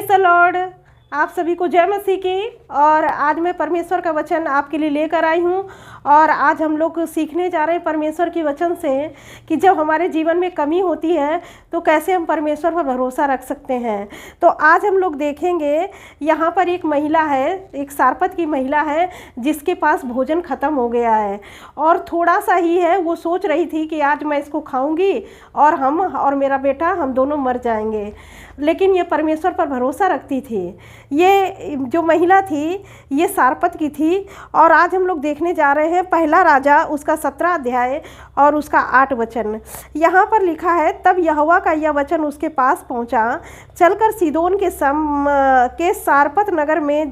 Praise the Lord. आप सभी को जय मसीह की। और आज मैं परमेश्वर का वचन आपके लिए लेकर आई हूँ। और आज हम लोग सीखने जा रहे हैं परमेश्वर के वचन से कि जब हमारे जीवन में कमी होती है तो कैसे हम परमेश्वर पर भरोसा रख सकते हैं। तो आज हम लोग देखेंगे, यहाँ पर एक महिला है, एक सारपत की महिला है जिसके पास भोजन ख़त्म हो गया है और थोड़ा सा ही है। वो सोच रही थी कि आज मैं इसको खाऊंगी और हम और मेरा बेटा हम दोनों मर जाएंगे, लेकिन ये परमेश्वर पर भरोसा रखती थी। ये जो महिला थी ये सारपत की थी। और आज हम लोग देखने जा रहे हैं पहला राजा उसका 17 अध्याय और उसका 8 वचन। यहाँ पर लिखा है, तब यहोवा का यह वचन उसके पास पहुँचा, चलकर सीदोन के सारपत नगर में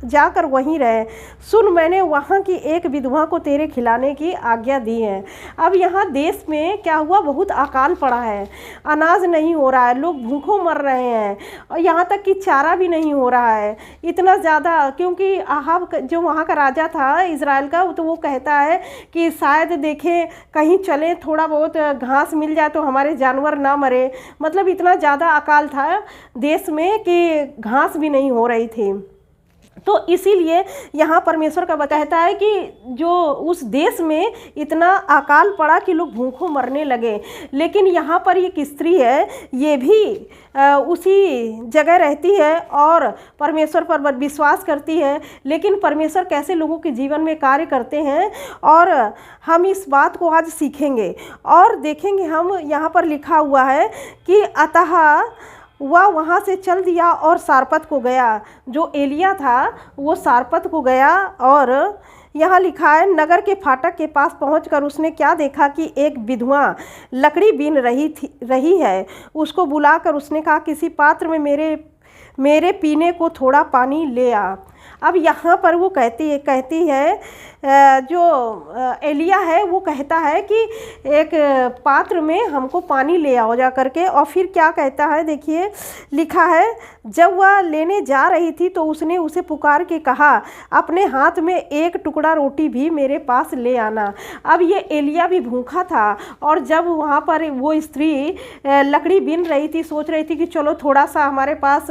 जाकर वहीं रहे। सुन, मैंने वहाँ की एक विधवा को तेरे खिलाने की आज्ञा दी है। अब यहाँ देश में क्या हुआ, बहुत अकाल पड़ा है, अनाज नहीं हो रहा है, लोग भूखों मर रहे हैं और यहाँ तक कि चारा भी नहीं हो रहा है इतना ज़्यादा। क्योंकि आहाब जो वहाँ का राजा था इज़राइल का, तो वो कहता है कि शायद देखें कहीं चले, थोड़ा बहुत घास मिल जाए तो हमारे जानवर ना मरे। मतलब इतना ज़्यादा अकाल था देश में कि घास भी नहीं हो रही थी। तो इसीलिए यहाँ परमेश्वर का कहता है कि जो उस देश में इतना अकाल पड़ा कि लोग भूखों मरने लगे। लेकिन यहाँ पर एक स्त्री है, ये भी उसी जगह रहती है और परमेश्वर पर विश्वास करती है। लेकिन परमेश्वर कैसे लोगों के जीवन में कार्य करते हैं और हम इस बात को आज सीखेंगे और देखेंगे। हम यहाँ पर लिखा हुआ है कि अतः वह वहाँ से चल दिया और सारपत को गया। जो एलिया था वो सारपत को गया। और यहाँ लिखा है, नगर के फाटक के पास पहुंचकर उसने क्या देखा कि एक विधवा लकड़ी बीन रही है। उसको बुलाकर उसने कहा, किसी पात्र में मेरे पीने को थोड़ा पानी ले आ। अब यहाँ पर वो कहती है जो एलिया है वो कहता है कि एक पात्र में हमको पानी ले आओ जा करके। और फिर क्या कहता है, देखिए लिखा है, जब वह लेने जा रही थी तो उसने उसे पुकार के कहा, अपने हाथ में एक टुकड़ा रोटी भी मेरे पास ले आना। अब ये एलिया भी भूखा था और जब वहाँ पर वो स्त्री लकड़ी बीन रही थी, सोच रही थी कि चलो थोड़ा सा हमारे पास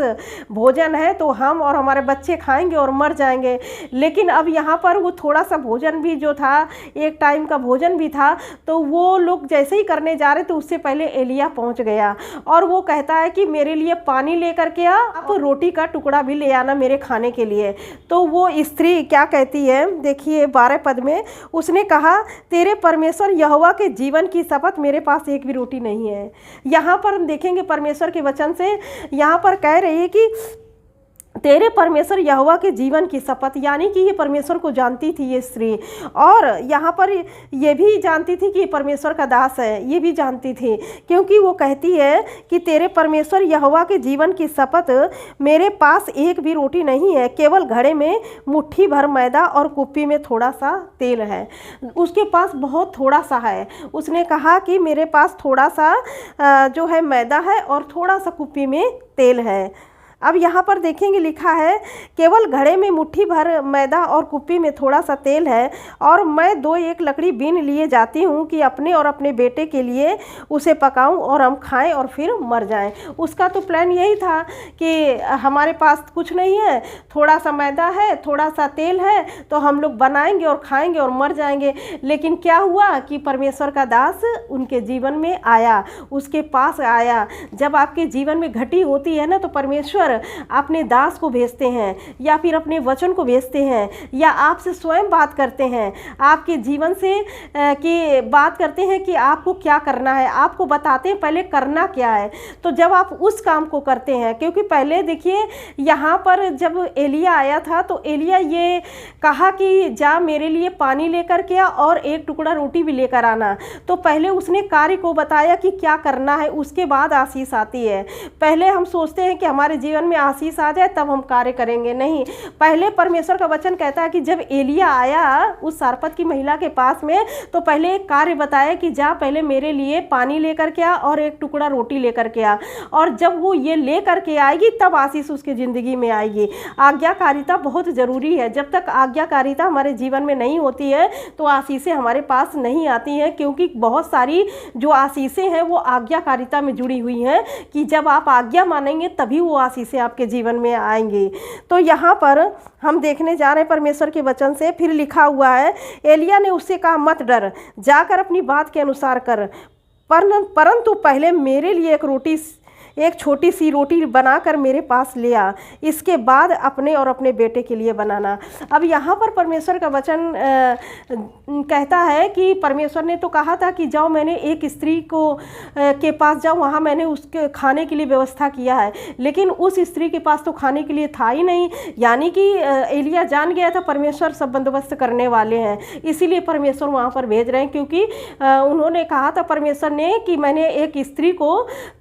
भोजन है तो हम और हमारे बच्चे खाएंगे और मर जाएंगे। लेकिन अब यहाँ पर वो थोड़ा सा भोजन भी जो था, एक टाइम का भोजन भी था, तो वो लोग जैसे ही करने जा रहे तो उससे पहले एलिया पहुँच गया और वो कहता है कि मेरे लिए पानी लेकर के आ, आप रोटी का टुकड़ा भी ले आना मेरे खाने के लिए। तो वो स्त्री क्या कहती है, देखिए 12 पद में, उसने कहा, तेरे परमेश्वर यहोवा के जीवन की शपथ, मेरे पास एक भी रोटी नहीं है। यहाँ पर हम देखेंगे परमेश्वर के वचन से यहाँ पर कह रही है कि तेरे परमेश्वर यहोवा के जीवन की शपथ, यानी कि ये परमेश्वर को जानती थी ये स्त्री। और यहाँ पर ये भी जानती थी कि ये परमेश्वर का दास है, ये भी जानती थी, क्योंकि वो कहती है कि तेरे परमेश्वर यहोवा के जीवन की शपथ, मेरे पास एक भी रोटी नहीं है, केवल घड़े में मुट्ठी भर मैदा और कुप्पी में थोड़ा सा तेल है। उसके पास बहुत थोड़ा सा है। उसने कहा कि मेरे पास थोड़ा सा जो है मैदा है और थोड़ा सा कुप्पी में तेल है। अब यहाँ पर देखेंगे लिखा है, केवल घड़े में मुट्ठी भर मैदा और कुप्पी में थोड़ा सा तेल है और मैं 2-1 लकड़ी बीन लिए जाती हूँ कि अपने और अपने बेटे के लिए उसे पकाऊं और हम खाएं और फिर मर जाएं। उसका तो प्लान यही था कि हमारे पास कुछ नहीं है, थोड़ा सा मैदा है, थोड़ा सा तेल है, तो हम लोग बनाएंगे और खाएंगे और मर जाएंगे। लेकिन क्या हुआ कि परमेश्वर का दास उनके जीवन में आया, उसके पास आया। जब आपके जीवन में घटी होती है ना, तो परमेश्वर अपने दास को भेजते हैं या फिर अपने वचन को भेजते हैं या आपसे स्वयं बात करते हैं, आपके जीवन से की बात करते हैं कि आपको क्या करना है, आपको बताते हैं पहले करना क्या है। तो जब आप उस काम को करते हैं, क्योंकि पहले देखिए यहाँ पर जब एलिया आया था तो एलिया ये कहा कि जा मेरे लिए पानी लेकर के आ और एक टुकड़ा रोटी भी लेकर आना। तो पहले उसने कार्य को बताया कि क्या करना है, उसके बाद आशीष आती है। पहले हम सोचते हैं कि हमारे जीवन में आशीष आ जाए तब हम कार्य करेंगे, नहीं। पहले परमेश्वर का वचन कहता है कि जब एलिया आया उस सारपत की महिला के पास में, तो पहले एक कार्य बताया कि जा पहले मेरे लिए पानी लेकर के आ और एक टुकड़ा रोटी लेकर के आ। और जब वो ये लेकर के आएगी तब आशीष उसकी ज़िंदगी में आएगी। आज्ञाकारिता बहुत ज़रूरी है। जब तक आज्ञाकारिता हमारे जीवन में नहीं होती है तो आशीषें हमारे पास नहीं आती हैं, क्योंकि बहुत सारी जो आशीषें हैं वो आज्ञाकारिता में जुड़ी हुई हैं कि जब आप आज्ञा मानेंगे तभी वो आशीषें आशीषें आपके जीवन में आएंगी। तो यहाँ पर हम देखने जा रहे हैं परमेश्वर के वचन से। फिर लिखा हुआ है, एलिया ने उससे कहा, मत डर, जाकर अपनी बात के अनुसार कर, परंतु पहले मेरे लिए एक छोटी सी रोटी बनाकर मेरे पास ले आ, इसके बाद अपने और अपने बेटे के लिए बनाना। अब यहाँ पर परमेश्वर का वचन कहता है कि परमेश्वर ने तो कहा था कि जाओ, मैंने एक स्त्री को के पास जाओ, वहाँ मैंने उसके खाने के लिए व्यवस्था किया है, लेकिन उस स्त्री के पास तो खाने के लिए था ही नहीं। यानी कि एलिया जान गया था परमेश्वर सब बंदोबस्त करने वाले हैं, इसीलिए परमेश्वर वहाँ पर भेज रहे हैं, क्योंकि उन्होंने कहा था परमेश्वर ने कि मैंने एक स्त्री को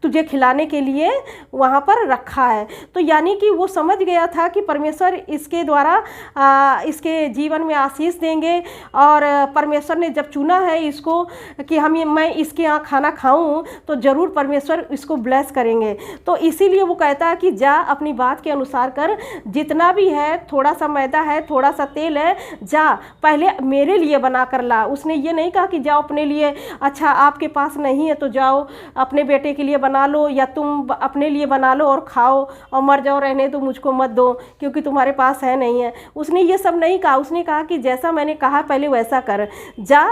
तुझे खिलाने के लिए वहाँ पर रखा है। तो यानी कि वो समझ गया था कि परमेश्वर इसके द्वारा इसके जीवन में आशीष देंगे, और परमेश्वर ने जब चुना है इसको कि मैं इसके यहाँ खाना खाऊं तो ज़रूर परमेश्वर इसको ब्लेस करेंगे। तो इसीलिए वो कहता है कि जा, अपनी बात के अनुसार कर, जितना भी है, थोड़ा सा मैदा है, थोड़ा सा तेल है, जा पहले मेरे लिए बना कर ला। उसने ये नहीं कहा कि जाओ अपने लिए, अच्छा आपके पास नहीं है तो जाओ अपने बेटे के लिए बना लो, या तुम अपने लिए बना लो और खाओ और मर जाओ, रहने दो, मुझको मत दो क्योंकि तुम्हारे पास है नहीं है। उसने ये सब नहीं कहा। उसने कहा कि जैसा मैंने कहा पहले वैसा कर, जा,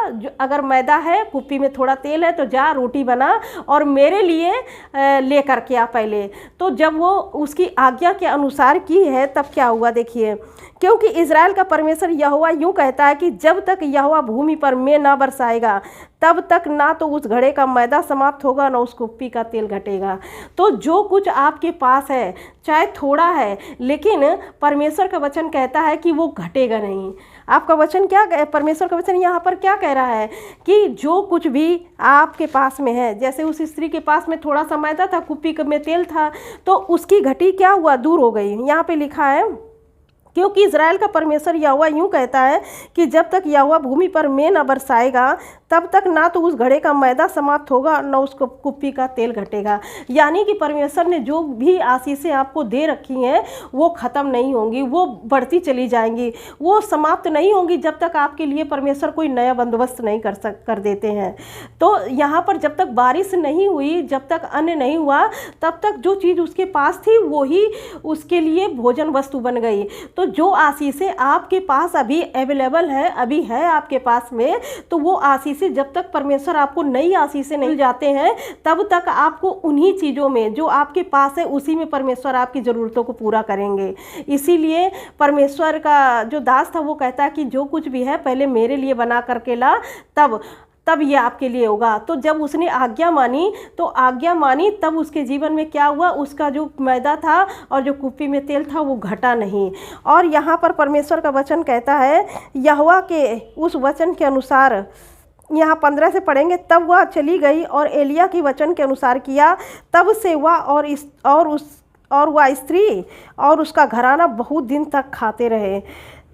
अगर मैदा है, कुप्पी में थोड़ा तेल है, तो जा रोटी बना और मेरे लिए ले कर के आ पहले। तो जब वो उसकी आज्ञा के अनुसार की है तब क्या हुआ देखिए, क्योंकि इज़राइल का परमेश्वर यहोवा यूँ कहता है कि जब तक यहोवा भूमि पर मेंह न बरसाएगा तब तक ना तो उस घड़े का मैदा समाप्त होगा, ना उस कुप्पी का तेल घटेगा। तो जो कुछ आपके पास है, चाहे थोड़ा है, लेकिन परमेश्वर का वचन कहता है कि वो घटेगा नहीं। आपका वचन क्या, परमेश्वर का वचन यहाँ पर क्या कह रहा है कि जो कुछ भी आपके पास में है, जैसे उस स्त्री के पास में थोड़ा सा मैदा था, कुप्पी में तेल था, तो उसकी घटी क्या हुआ, दूर हो गई। यहाँ पे लिखा है, क्योंकि इज़राइल का परमेश्वर यहोवा यूँ कहता है कि जब तक यहोवा भूमि पर मेंह न बरसाएगा तब तक ना तो उस घड़े का मैदा समाप्त होगा, न उस कुप्पी का तेल घटेगा। यानी कि परमेश्वर ने जो भी आशीषें आपको दे रखी हैं वो ख़त्म नहीं होंगी, वो बढ़ती चली जाएंगी, वो समाप्त नहीं होंगी जब तक आपके लिए परमेश्वर कोई नया बंदोबस्त नहीं कर देते हैं। तो यहाँ पर जब तक बारिश नहीं हुई, जब तक अन्न नहीं हुआ, तब तक जो चीज़ उसके पास थी वो ही उसके लिए भोजन वस्तु बन गई। तो जो आशीषें आपके पास अभी अवेलेबल है, अभी है आपके पास में, तो वो आशीषें जब तक परमेश्वर आपको नई आशीषें नहीं जाते हैं तब तक आपको उन्हीं चीज़ों में जो आपके पास है उसी में परमेश्वर आपकी ज़रूरतों को पूरा करेंगे। इसीलिए परमेश्वर का जो दास था वो कहता है कि जो कुछ भी है पहले मेरे लिए बना करके ला, तब ये आपके लिए होगा। तो जब उसने आज्ञा मानी तब उसके जीवन में क्या हुआ, उसका जो मैदा था और जो कुप्पी में तेल था वो घटा नहीं। और यहाँ पर परमेश्वर का वचन कहता है, यहोवा के उस वचन के अनुसार, यहाँ 15 से पढ़ेंगे, तब वह चली गई और एलिया के वचन के अनुसार किया, तब से वह और वह स्त्री और उसका घराना बहुत दिन तक खाते रहे।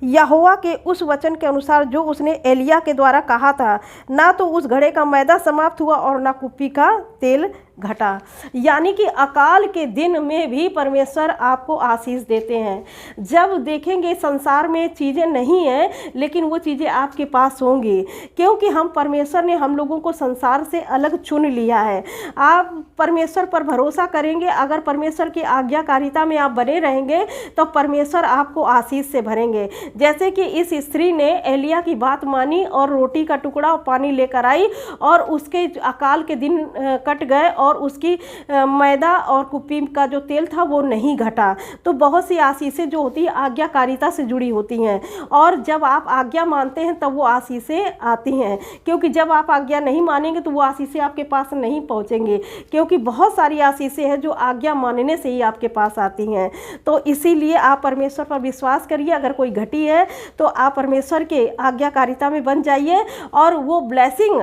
यहोवा के उस वचन के अनुसार जो उसने एलिया के द्वारा कहा था, ना तो उस घड़े का मैदा समाप्त हुआ और ना कुप्पी का तेल घटा। यानी कि अकाल के दिन में भी परमेश्वर आपको आशीष देते हैं। जब देखेंगे संसार में चीज़ें नहीं हैं लेकिन वो चीज़ें आपके पास होंगी, क्योंकि परमेश्वर ने हम लोगों को संसार से अलग चुन लिया है। आप परमेश्वर पर भरोसा करेंगे, अगर परमेश्वर की आज्ञाकारिता में आप बने रहेंगे तो परमेश्वर आपको आशीष से भरेंगे। जैसे कि इस स्त्री ने एलिया की बात मानी और रोटी का टुकड़ा और पानी लेकर आई, और उसके अकाल के दिन कट गए और उसकी मैदा और कुप्पी का जो तेल था वो नहीं घटा। तो बहुत सी आशीषें जो होती है आज्ञाकारिता से जुड़ी होती हैं, और जब आप आज्ञा मानते हैं तब वो आशीषें आती हैं, क्योंकि जब आप आज्ञा नहीं मानेंगे तो वो आशीषें आपके पास नहीं पहुंचेंगी, क्योंकि बहुत सारी आशीषें हैं जो आज्ञा मानने से ही आपके पास आती हैं। तो इसीलिए आप परमेश्वर पर विश्वास करिए। अगर कोई घटी है तो आप परमेश्वर के आज्ञाकारिता में बन जाइए, और वो ब्लेसिंग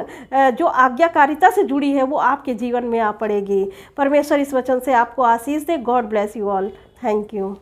जो आज्ञाकारिता से जुड़ी है वो आपके जीवन में आ पड़ेगी। परमेश्वर इस वचन से आपको आशीष दे। God bless you all. Thank you.